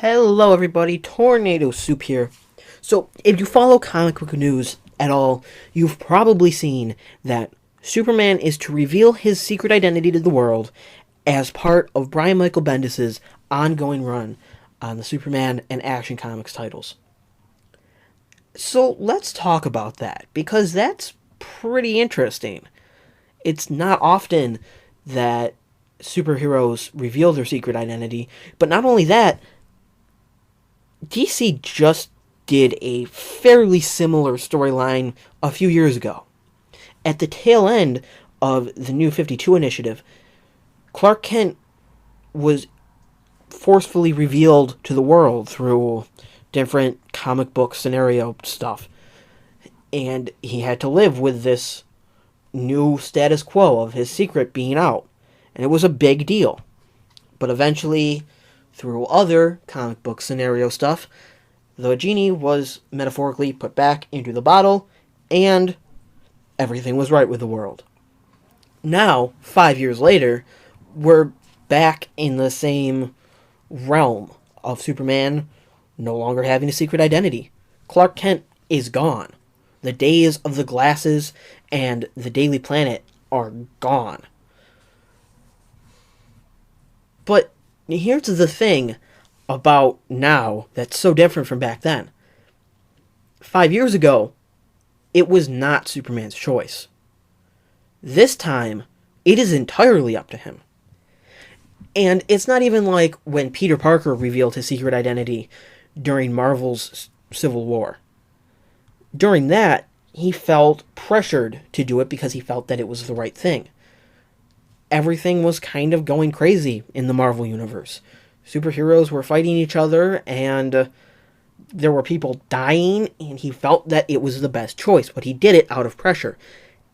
Hello everybody, Tornado Soup here. So, if you follow comic book news at all, you've probably seen that Superman is to reveal his secret identity to the world as part of Brian Micheal Bendis' ongoing run on the Superman and Action Comics titles. So, let's talk about that, because that's pretty interesting. It's not often that superheroes reveal their secret identity, but not only that, DC just did a fairly similar storyline a few years ago. At the tail end of the New 52 initiative, Clark Kent was forcefully revealed to the world through different comic book scenario stuff. And he had to live with this new status quo of his secret being out. And it was a big deal. But eventually, through other comic book scenario stuff, the genie was metaphorically put back into the bottle, and everything was right with the world. Now, 5 years later, we're back in the same realm of Superman no longer having a secret identity. Clark Kent is gone. The days of the glasses and the Daily Planet are gone. But here's the thing about now that's so different from back then. 5 years ago, it was not Superman's choice. This time, it is entirely up to him. And it's not even like when Peter Parker revealed his secret identity during Marvel's Civil War. During that, he felt pressured to do it because he felt that it was the right thing. Everything was kind of going crazy in the Marvel Universe. Superheroes were fighting each other, and there were people dying, and he felt that it was the best choice, but he did it out of pressure.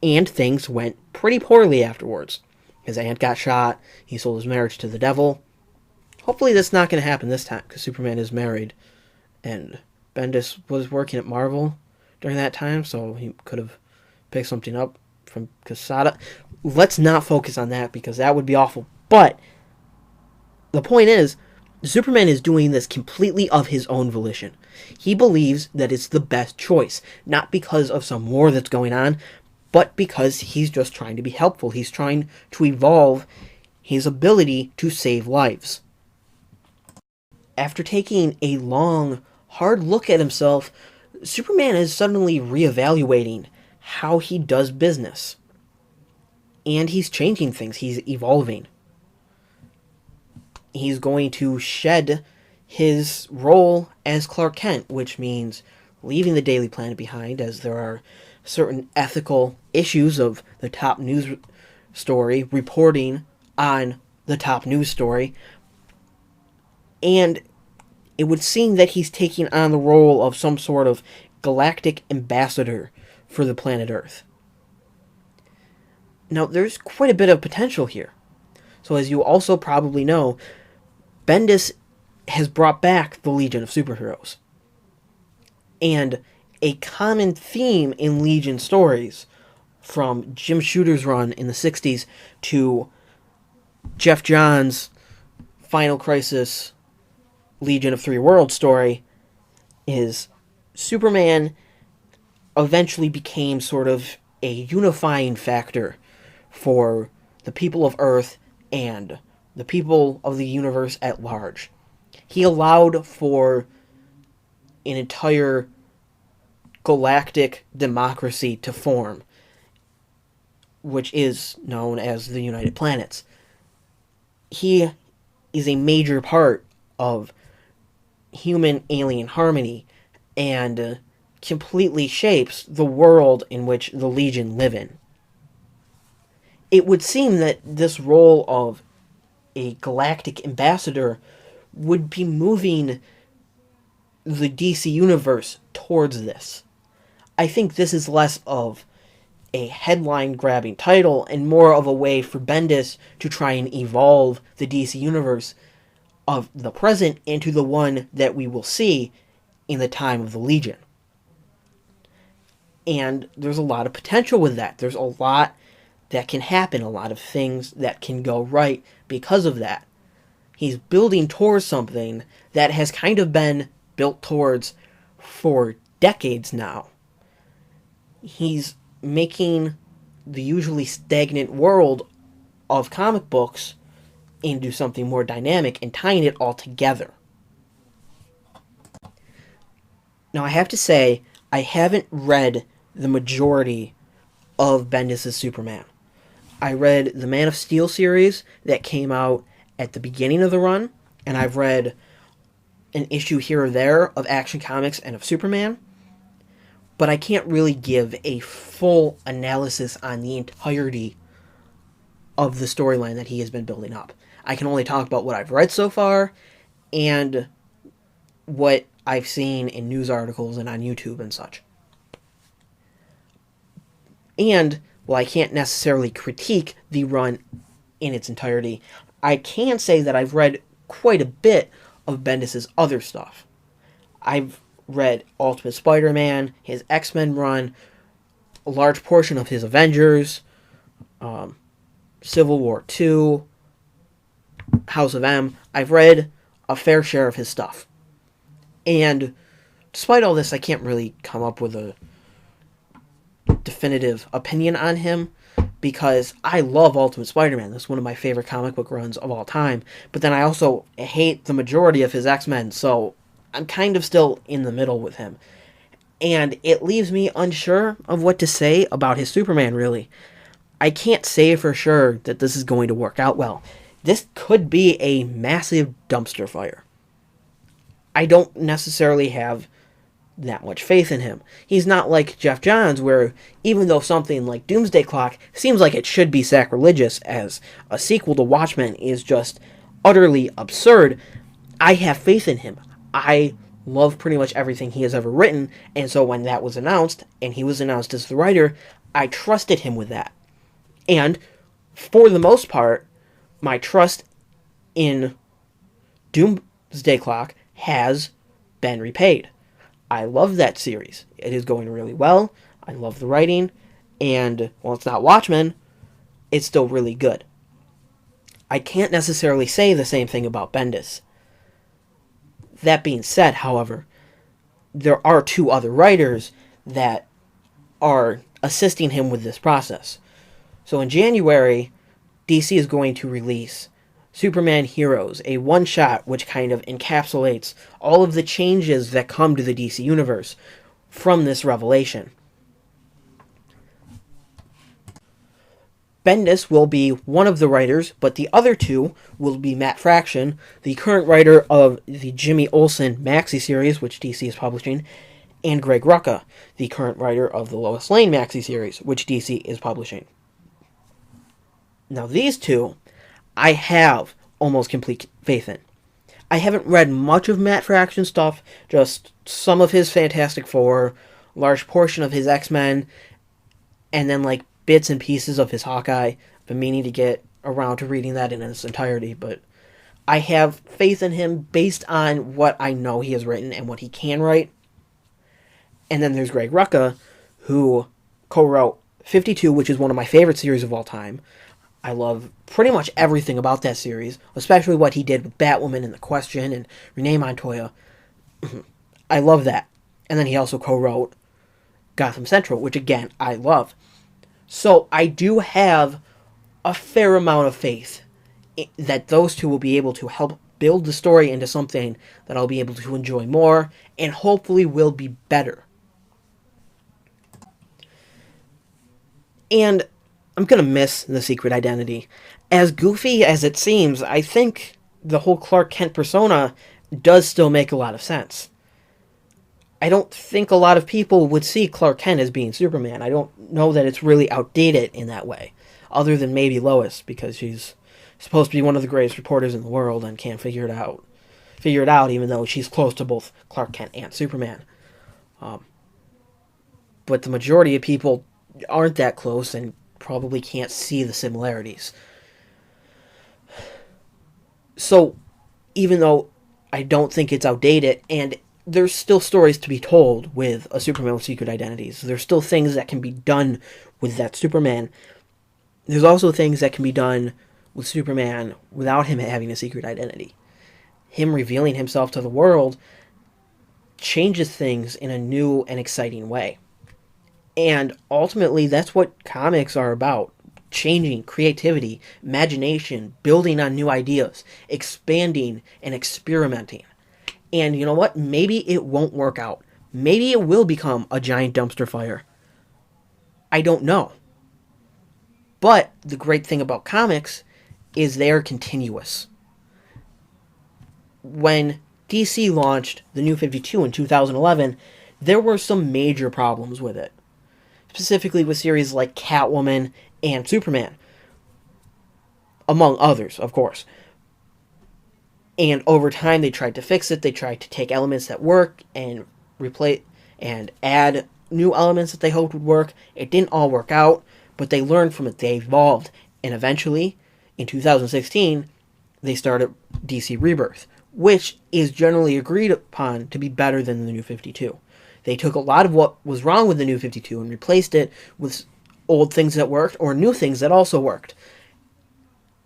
And things went pretty poorly afterwards. His aunt got shot, he sold his marriage to the devil. Hopefully that's not going to happen this time, because Superman is married, and Bendis was working at Marvel during that time, so he could have picked something up from Quesada. Let's not focus on that, because that would be awful. But the point is, Superman is doing this completely of his own volition. He believes that it's the best choice, not because of some war that's going on, but because he's just trying to be helpful. He's trying to evolve his ability to save lives. After taking a long, hard look at himself, Superman is suddenly reevaluating how he does business. And he's changing things. He's evolving. He's going to shed his role as Clark Kent, which means leaving the Daily Planet behind, as there are certain ethical issues of the top news story reporting on the top news story. And it would seem that he's taking on the role of some sort of galactic ambassador for the planet Earth. Now, there's quite a bit of potential here. So as you also probably know, Bendis has brought back the Legion of Superheroes. And a common theme in Legion stories, from Jim Shooter's run in the 60s to Jeff Johns' Final Crisis Legion of Three Worlds story, is Superman eventually became sort of a unifying factor for the people of Earth and the people of the universe at large. He allowed for an entire galactic democracy to form, which is known as the United Planets. He is a major part of human-alien harmony and completely shapes the world in which the Legion live in. It would seem that this role of a galactic ambassador would be moving the DC universe towards this. I think this is less of a headline-grabbing title and more of a way for Bendis to try and evolve the DC universe of the present into the one that we will see in the time of the Legion. And there's a lot of potential with that. There's a lot that can happen, a lot of things that can go right because of that. He's building towards something that has kind of been built towards for decades now. He's making the usually stagnant world of comic books into something more dynamic and tying it all together. Now, I have to say, I haven't read the majority of Bendis' Superman. I read the Man of Steel series that came out at the beginning of the run, and I've read an issue here or there of Action Comics and of Superman, but I can't really give a full analysis on the entirety of the storyline that he has been building up. I can only talk about what I've read so far, and what I've seen in news articles and on YouTube and such. And, while I can't necessarily critique the run in its entirety, I can say that I've read quite a bit of Bendis' other stuff. I've read Ultimate Spider-Man, his X-Men run, a large portion of his Avengers, Civil War II, House of M. I've read a fair share of his stuff. And despite all this, I can't really come up with a definitive opinion on him, because I love Ultimate Spider-Man. That's one of my favorite comic book runs of all time. But then I also hate the majority of his X-Men, so I'm kind of still in the middle with him. And it leaves me unsure of what to say about his Superman, really. I can't say for sure that this is going to work out well. This could be a massive dumpster fire. I don't necessarily have that much faith in him. He's not like Jeff Johns, where even though something like Doomsday Clock seems like it should be sacrilegious as a sequel to Watchmen is just utterly absurd, I have faith in him. I love pretty much everything he has ever written, and so when that was announced, and he was announced as the writer, I trusted him with that. And, for the most part, my trust in Doomsday Clock has been repaid. I love that series. It is going really well. I love the writing. And while it's not Watchmen, it's still really good. I can't necessarily say the same thing about Bendis. That being said, however, there are two other writers that are assisting him with this process. So in January, DC is going to release Superman Heroes, a one-shot which kind of encapsulates all of the changes that come to the DC Universe from this revelation. Bendis will be one of the writers, but the other two will be Matt Fraction, the current writer of the Jimmy Olsen maxi series, which DC is publishing, and Greg Rucka, the current writer of the Lois Lane maxi series, which DC is publishing. Now these two, I have almost complete faith in. I haven't read much of Matt Fraction stuff, just some of his Fantastic Four, a large portion of his X-Men, and then like bits and pieces of his Hawkeye. I've been meaning to get around to reading that in its entirety, but I have faith in him based on what I know he has written and what he can write. And then there's Greg Rucka, who co-wrote 52, which is one of my favorite series of all time. I love pretty much everything about that series, especially what he did with Batwoman and The Question and Renee Montoya. I love that. And then he also co-wrote Gotham Central, which again, I love. So I do have a fair amount of faith that those two will be able to help build the story into something that I'll be able to enjoy more and hopefully will be better. And I'm going to miss The Secret Identity. As goofy as it seems, I think the whole Clark Kent persona does still make a lot of sense. I don't think a lot of people would see Clark Kent as being Superman. I don't know that it's really outdated in that way, other than maybe Lois, because she's supposed to be one of the greatest reporters in the world and can't figure it out, even though she's close to both Clark Kent and Superman. But the majority of people aren't that close and probably can't see the similarities. So, even though I don't think it's outdated, and there's still stories to be told with a Superman with Secret Identities, there's still things that can be done with that Superman. There's also things that can be done with Superman without him having a secret identity. Him revealing himself to the world changes things in a new and exciting way. And ultimately, that's what comics are about. Changing, creativity, imagination, building on new ideas, expanding and experimenting. And you know what? Maybe it won't work out. Maybe it will become a giant dumpster fire. I don't know. But the great thing about comics is they are continuous. When DC launched the New 52 in 2011, there were some major problems with it. Specifically with series like Catwoman and Superman. Among others, of course. And over time, they tried to fix it. They tried to take elements that work and replace and add new elements that they hoped would work. It didn't all work out, but they learned from it. They evolved. And eventually, in 2016, they started DC Rebirth, which is generally agreed upon to be better than the New 52. They took a lot of what was wrong with the New 52 and replaced it with old things that worked or new things that also worked.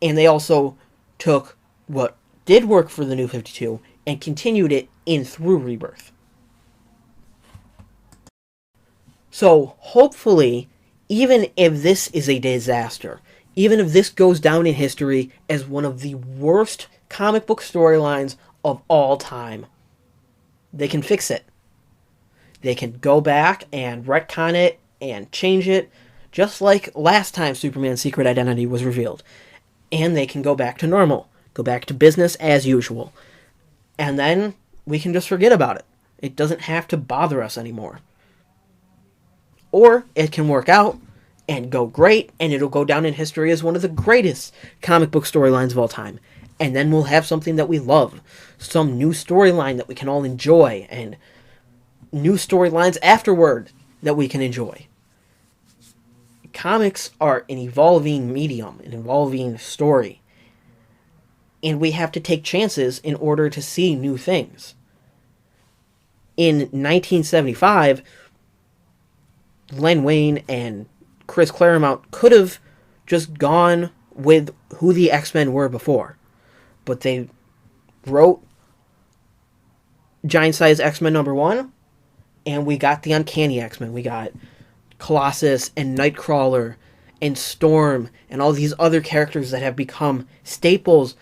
And they also took what did work for the New 52 and continued it in through Rebirth. So hopefully, even if this is a disaster, even if this goes down in history as one of the worst comic book storylines of all time, they can fix it. They can go back and retcon it and change it, just like last time Superman's secret identity was revealed. And they can go back to normal. Go back to business as usual. And then we can just forget about it. It doesn't have to bother us anymore. Or it can work out and go great, and it'll go down in history as one of the greatest comic book storylines of all time. And then we'll have something that we love. Some new storyline that we can all enjoy, and new storylines afterward that we can enjoy. Comics are an evolving medium, an evolving story. And we have to take chances in order to see new things. In 1975, Len Wein and Chris Claremont could have just gone with who the X-Men were before. But they wrote Giant Size X-Men #1, and we got the Uncanny X-Men. We got Colossus and Nightcrawler and Storm and all these other characters that have become staples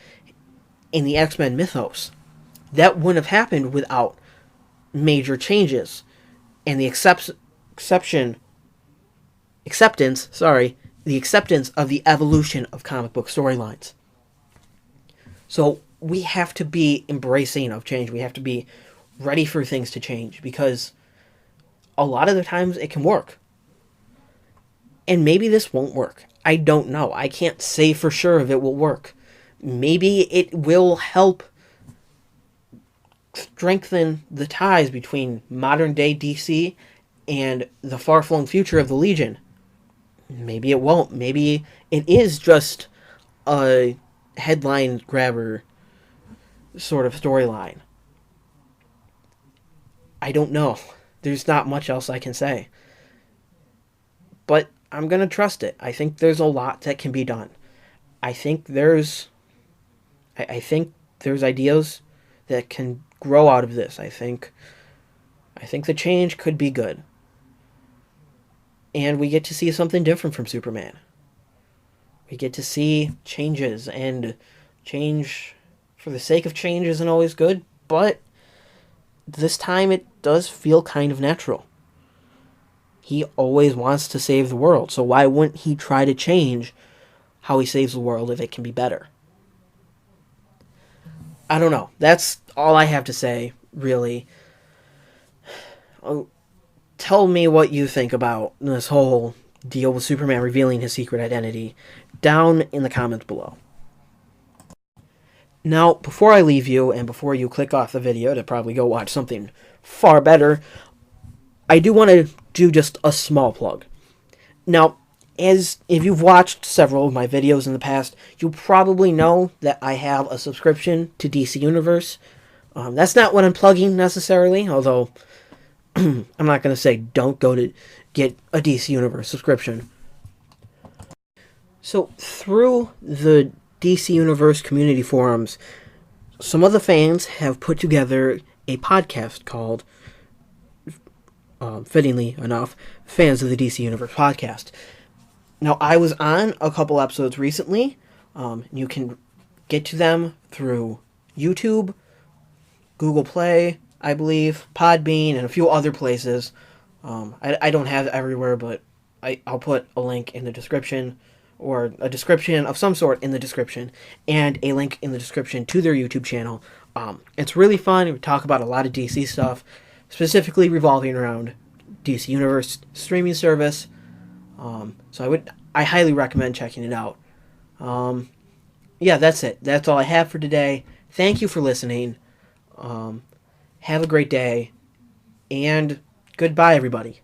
in the X-Men mythos. That wouldn't have happened without major changes and the acceptance of the evolution of comic book storylines. So we have to be embracing of change. We have to be ready for things to change, because a lot of the times it can work. And maybe this won't work. I don't know. I can't say for sure if it will work. Maybe it will help strengthen the ties between modern-day DC and the far-flung future of the Legion. Maybe it won't. Maybe it is just a headline grabber sort of storyline. I don't know. There's not much else I can say. But I'm going to trust it. I think there's a lot that can be done. I think there's ideas that can grow out of this. I think the change could be good. And we get to see something different from Superman. We get to see changes, and change for the sake of change isn't always good, but this time it does feel kind of natural. He always wants to save the world, so why wouldn't he try to change how he saves the world if it can be better? I don't know. That's all I have to say, really. Tell me what you think about this whole deal with Superman revealing his secret identity down in the comments below. Now, before I leave you, and before you click off the video to probably go watch something far better, I do want to do just a small plug. Now, if you've watched several of my videos in the past, you probably know that I have a subscription to DC Universe. That's not what I'm plugging necessarily, although I'm not going to say don't go to get a DC Universe subscription. So through the DC Universe community forums, some of the fans have put together a podcast called, fittingly enough, Fans of the DC Universe Podcast. Now, I was on a couple episodes recently. You can get to them through YouTube, Google Play, I believe, Podbean, and a few other places. I don't have it everywhere, but I'll put a link in the description, or a description of some sort in the description, and a link in the description to their YouTube channel. It's really fun. We talk about a lot of DC stuff, specifically revolving around DC Universe streaming service. So I highly recommend checking it out. Yeah, that's it. That's all I have for today. Thank you for listening. Have a great day, and goodbye, everybody.